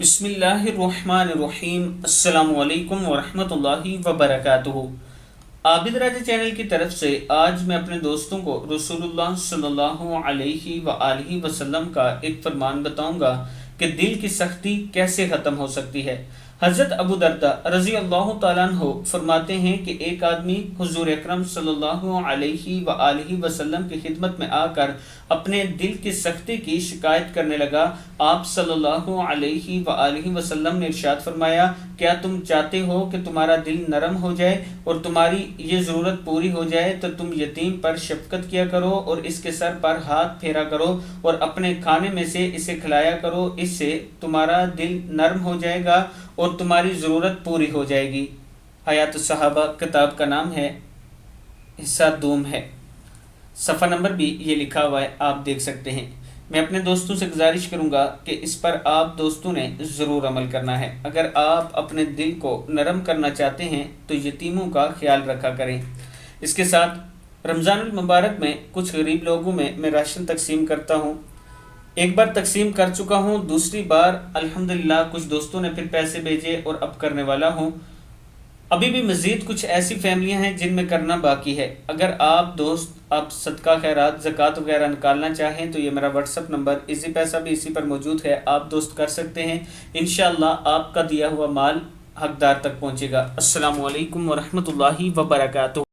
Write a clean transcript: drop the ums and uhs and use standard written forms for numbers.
बिस्मिल्लाहिर्रहमानिर्रहीम। अस्सलामु अलैकुम वरहमतुल्लाहि वबरकातुहू। आबिdraja चैनल की तरफ से आज मैं अपने दोस्तों को रसूलुल्लाह सल्लल्लाहु अलैहि वआलिहि वसल्लम का एक फरमान बताऊंगा कि दिल की सख्ती कैसे ख़त्म हो सकती है। हज़रत अबू दर्दा रज़ी अल्लाह तआला अन्हु फरमाते हैं कि एक आदमी हुज़ूर अकरम सल्लल्लाहु अलैहि वआलिहि वसल्लम की खिदमत में आकर अपने दिल की सख्ती की शिकायत करने लगा। आप सल्लल्लाहु अलैहि वआलिहि वसल्लम ने इरशाद फरमाया, क्या तुम चाहते हो कि तुम्हारा दिल नरम हो जाए और तुम्हारी ये ज़रूरत पूरी हो जाए तो तुम यतीम पर शफकत किया करो और इसके सर पर हाथ फेरा करो और अपने खाने में से इसे खिलाया करो। इससे तुम्हारा दिल नरम हो जाएगा और तुम्हारी ज़रूरत पूरी हो जाएगी। हयात सहाबा किताब का नाम है, हिस्सा 2 है, सफ़ा नंबर भी ये लिखा हुआ है, आप देख सकते हैं। मैं अपने दोस्तों से गुजारिश करूंगा कि इस पर आप दोस्तों ने ज़रूर अमल करना है। अगर आप अपने दिल को नरम करना चाहते हैं तो यतीमों का ख्याल रखा करें। इसके साथ रमज़ानुल मुबारक में कुछ गरीब लोगों में मैं राशन तकसीम करता हूँ। एक बार तकसीम कर चुका हूँ, दूसरी बार अल्हम्दुलिल्लाह कुछ दोस्तों ने फिर पैसे भेजे और अब करने वाला हूँ। अभी भी मज़ीद कुछ ऐसी फैमिलियां हैं जिनमें करना बाकी है। अगर आप दोस्त आप सदका खैरात ज़कात वगैरह निकालना चाहें तो ये मेरा व्हाट्सअप नंबर, इसी पैसा भी इसी पर मौजूद है, आप दोस्त कर सकते हैं। इंशाअल्लाह आपका दिया हुआ माल हकदार तक पहुँचेगा। अस्सलामु अलैकुम वरहमतुल्लाहि वबरकातुहू।